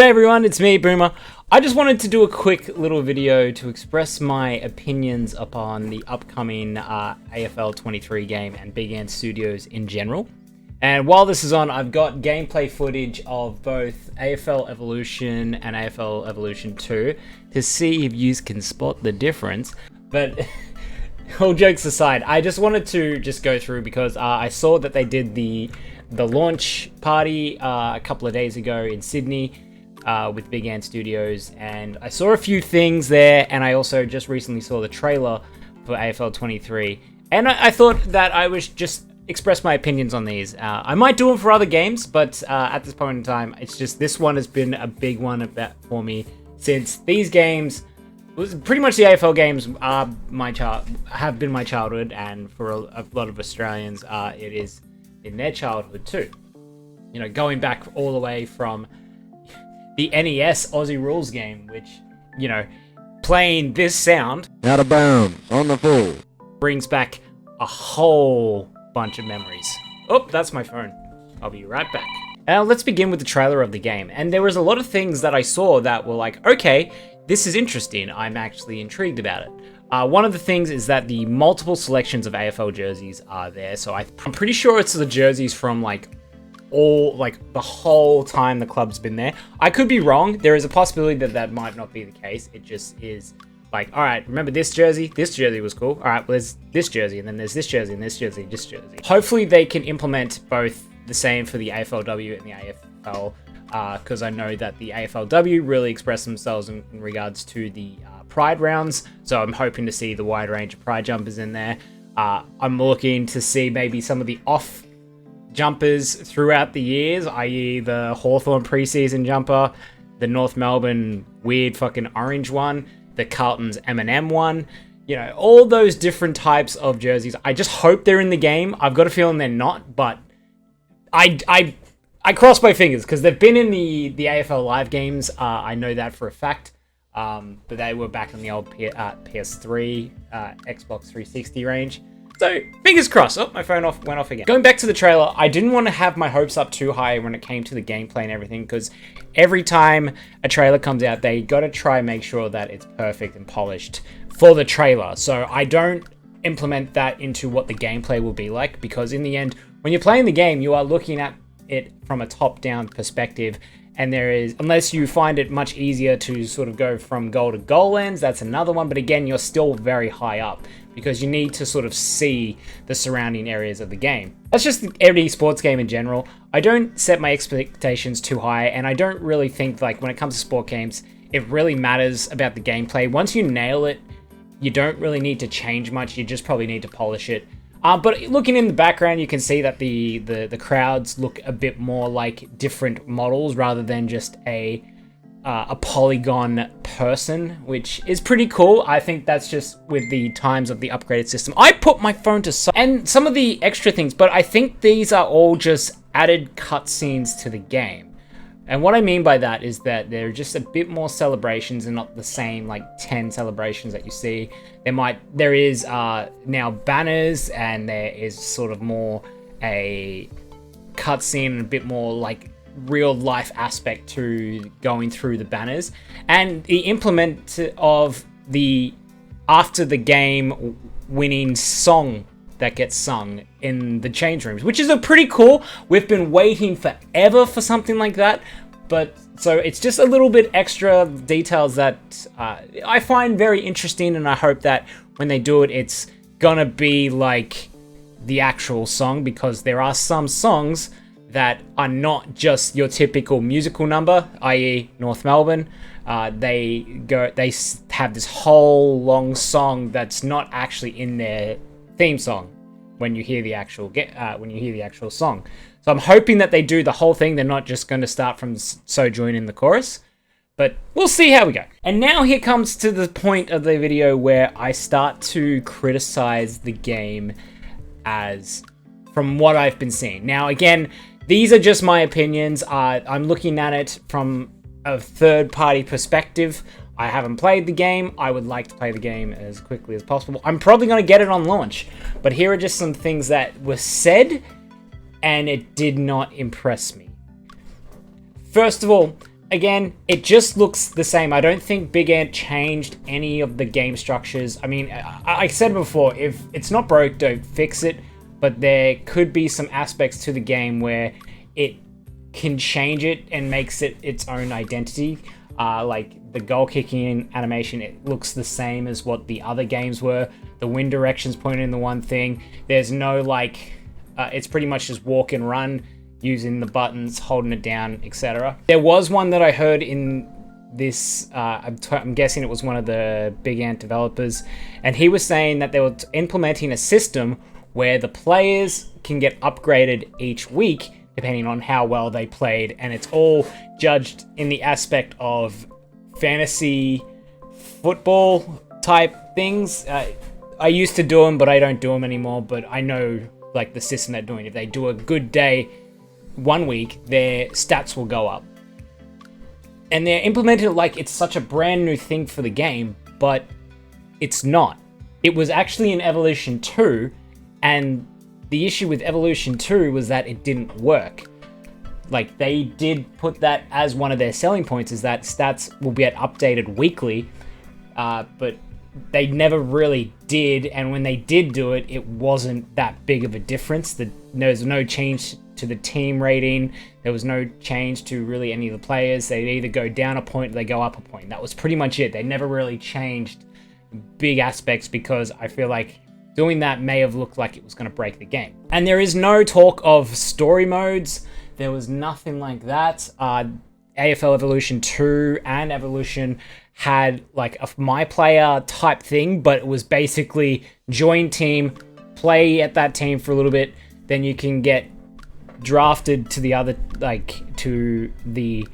G'day everyone, it's me, Boomer. I just wanted to do a quick little video to express my opinions upon the upcoming AFL23 game and Big Ant Studios in general. And while this is on, I've got gameplay footage of both AFL Evolution and AFL Evolution 2 to see if you can spot the difference. But all jokes aside, I just wanted to just go through because I saw that they did the launch party a couple of days ago in Sydney with Big Ant Studios, and I saw a few things there, and I also just recently saw the trailer for AFL23, and I thought that I would just express my opinions on these. I might do them for other games, but at this point in time, it's just this one has been a big one for me, since these games, pretty much the AFL games are have been my childhood, and for a lot of Australians, it is in their childhood too. You know, going back all the way from the NES Aussie Rules game, which, you know, playing this sound out of bounds on the full brings back a whole bunch of memories. Oh, that's my phone. I'll be right back. Now let's begin with the trailer of the game. And there was a lot of things that I saw that were like, okay, this is interesting. I'm actually intrigued about it. One of the things is that the multiple selections of AFL jerseys are there. So I'm pretty sure it's the jerseys from like the whole time the club's been there. I could be wrong. There is a possibility that that might not be the case. It just is like, all right, remember this jersey? This jersey was cool. All right, well, there's this jersey, and then there's this jersey, and this jersey, this jersey. Hopefully they can implement both the same for the AFLW and the AFL, because I know that the AFLW really expressed themselves in regards to the Pride rounds. So I'm hoping to see the wide range of Pride jumpers in there. I'm looking to see maybe some of the off jumpers throughout the years, i.e. the Hawthorn preseason jumper, the North Melbourne weird fucking orange one, the Carlton's M&M one, you know, all those different types of jerseys. I just hope they're in the game. I've got a feeling they're not, but I cross my fingers because they've been in the AFL Live games. I know that for a fact, but they were back in the old PS3, Xbox 360 range. So, fingers crossed. Oh, my phone went off again. Going back to the trailer, I didn't want to have my hopes up too high when it came to the gameplay and everything, because every time a trailer comes out, they got to try and make sure that it's perfect and polished for the trailer. So I don't implement that into what the gameplay will be like, because in the end, when you're playing the game, you are looking at it from a top-down perspective, and there is, unless you find it much easier to sort of go from goal to goal ends, that's another one, but again, you're still very high up, because you need to sort of see the surrounding areas of the game. That's just every sports game in general. I don't set my expectations too high, and I don't really think, like, when it comes to sport games, it really matters about the gameplay. Once you nail it, you don't really need to change much, you just probably need to polish it. But looking in the background, you can see that the crowds look a bit more like different models rather than just a polygon person, which is pretty cool. I think that's just with the times of the upgraded system. I put my phone to side, and some of the extra things, but I think these are all just added cutscenes to the game. And what I mean by that is that there are just a bit more celebrations and not the same like 10 celebrations that you see. There is now banners, and there is sort of more a cutscene and a bit more like real life aspect to going through the banners, and the implement of the after the game winning song that gets sung in the change rooms, which is a pretty cool. We've been waiting forever for something like that, but so it's just a little bit extra details that I find very interesting, and I hope that when they do it, it's gonna be like the actual song, because there are some songs that are not just your typical musical number, i.e. North Melbourne. They have this whole long song that's not actually in their theme song when you hear the actual song. So I'm hoping that they do the whole thing. They're not just going to start from Sojourn in the chorus, but we'll see how we go. And now here comes to the point of the video where I start to criticize the game as from what I've been seeing. Now, again, these are just my opinions. I'm looking at it from a third-party perspective. I haven't played the game. I would like to play the game as quickly as possible. I'm probably going to get it on launch, but here are just some things that were said, and it did not impress me. First of all, again, it just looks the same. I don't think Big Ant changed any of the game structures. I mean, I said before, if it's not broke, don't fix it. But there could be some aspects to the game where it can change it and makes it its own identity. Like the goal kicking animation, it looks the same as what the other games were. The wind directions pointing in the one thing. There's no it's pretty much just walk and run using the buttons, holding it down, etc. There was one that I heard in this, I'm guessing it was one of the Big Ant developers, and he was saying that they were implementing a system where the players can get upgraded each week depending on how well they played, and it's all judged in the aspect of fantasy football type things. I used to do them, but I don't do them anymore, but I know like the system they're doing. If they do a good day one week, their stats will go up. And they're implementing it like it's such a brand new thing for the game, but it's not. It was actually in Evolution 2, and the issue with Evolution 2 was that it didn't work. Like, they did put that as one of their selling points, is that stats will get updated weekly, but they never really did, and when they did do it, it wasn't that big of a difference. There was no change to the team rating, there was no change to really any of the players. They'd either go down a point or they go up a point. That was pretty much it. They never really changed big aspects because I feel like doing that may have looked like it was going to break the game. And there is no talk of story modes. There was nothing like that. AFL Evolution 2 and Evolution had like a my player type thing, but it was basically join team, play at that team for a little bit, then you can get drafted to the other, like to the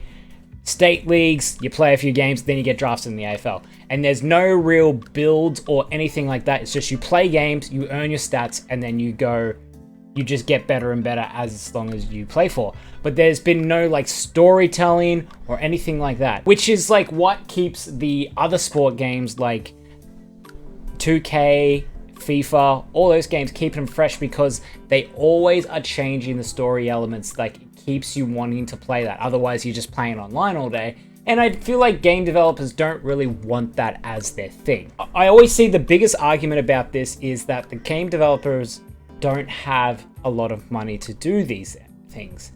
state leagues, you play a few games, then you get drafted in the AFL. And there's no real build or anything like that. It's just you play games, you earn your stats, and then you just get better and better as long as you play for. But there's been no like storytelling or anything like that, which is like what keeps the other sport games like 2K, FIFA, all those games, keeping them fresh, because they always are changing the story elements. Like, it keeps you wanting to play that. Otherwise, you're just playing online all day. And I feel like game developers don't really want that as their thing. I always see the biggest argument about this is that the game developers don't have a lot of money to do these things.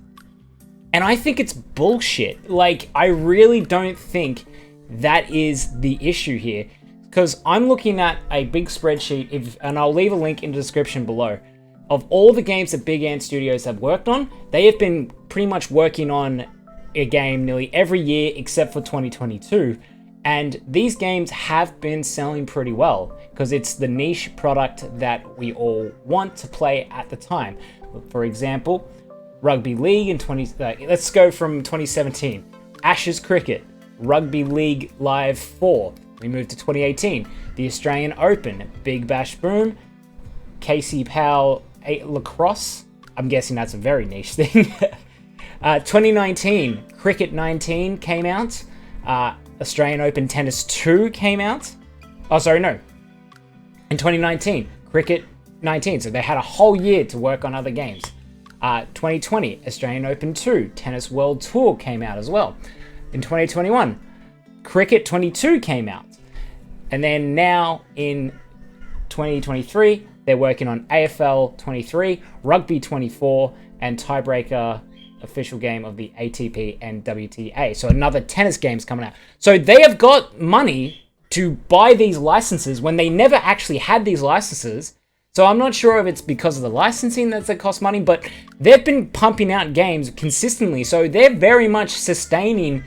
And I think it's bullshit. Like, I really don't think that is the issue here. Because I'm looking at a big spreadsheet, and I'll leave a link in the description below, of all the games that Big Ant Studios have worked on. They have been pretty much working on a game nearly every year except for 2022. And these games have been selling pretty well because it's the niche product that we all want to play at the time. For example, Rugby League in let's go from 2017. Ashes Cricket, Rugby League Live 4. We moved to 2018. The Australian Open, Big Bash Boom, Casey Powell Lacrosse. I'm guessing that's a very niche thing. 2019, Cricket 19 came out. Australian Open Tennis 2 came out. Oh, sorry, no. In 2019, Cricket 19. So they had a whole year to work on other games. 2020, Australian Open 2, Tennis World Tour came out as well. In 2021, Cricket 22 came out. And then now in 2023, they're working on AFL 23, Rugby 24, and Tiebreaker official game of the ATP and WTA. So another tennis game's coming out. So they have got money to buy these licenses when they never actually had these licenses. So I'm not sure if it's because of the licensing that cost money, but they've been pumping out games consistently. So they're very much sustaining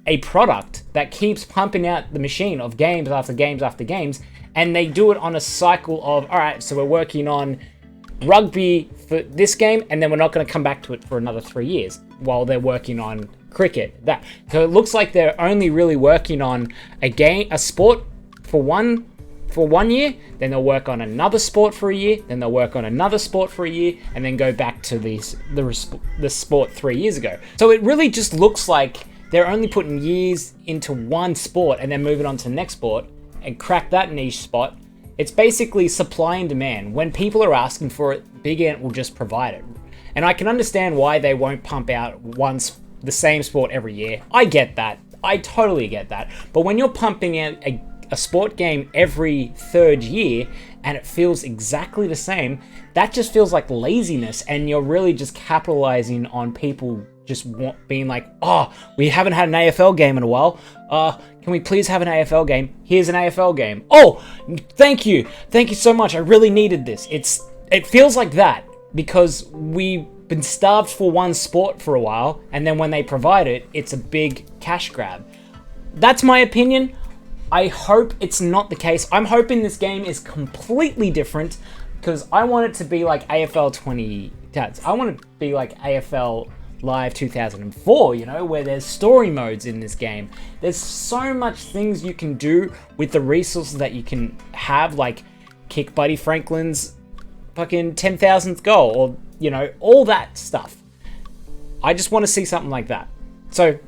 a product that keeps pumping out the machine of games after games after games. And they do it on a cycle of, all right, so we're working on rugby for this game, and then we're not going to come back to it for another 3 years while they're working on cricket. So it looks like they're only really working on a sport for one year, then they'll work on another sport for a year, then they'll work on another sport for a year, and then go back to the sport 3 years ago. So it really just looks like they're only putting years into one sport and then moving on to the next sport and crack that niche spot. It's basically supply and demand. When people are asking for it, Big Ant will just provide it. And I can understand why they won't pump out one the same sport every year. I get that. I totally get that. But when you're pumping out a sport game every third year and it feels exactly the same, that just feels like laziness, and you're really just capitalizing on people just being like, oh, we haven't had an AFL game in a while. Can we please have an AFL game? Here's an AFL game. Oh, thank you. Thank you so much. I really needed this. It feels like that because we've been starved for one sport for a while, and then when they provide it, it's a big cash grab. That's my opinion. I hope it's not the case. I'm hoping this game is completely different because I want it to be like AFL23. I want it to be like AFL Live 2004, you know, where there's story modes in this game. There's so much things you can do with the resources that you can have, like kick Buddy Franklin's fucking 10,000th goal, or, you know, all that stuff. I just want to see something like that. So,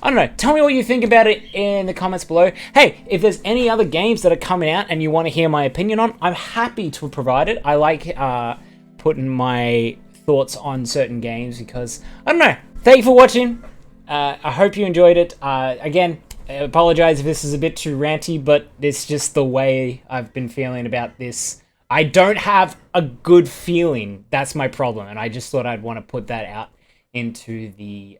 I don't know. Tell me what you think about it in the comments below. Hey, if there's any other games that are coming out and you want to hear my opinion on, I'm happy to provide it. I like putting my thoughts on certain games because, I don't know. Thank you for watching. I hope you enjoyed it. Again, I apologize if this is a bit too ranty, but it's just the way I've been feeling about this. I don't have a good feeling. That's my problem, and I just thought I'd want to put that out into the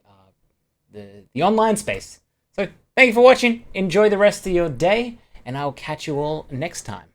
online space. So thank you for watching. Enjoy the rest of your day, and I'll catch you all next time.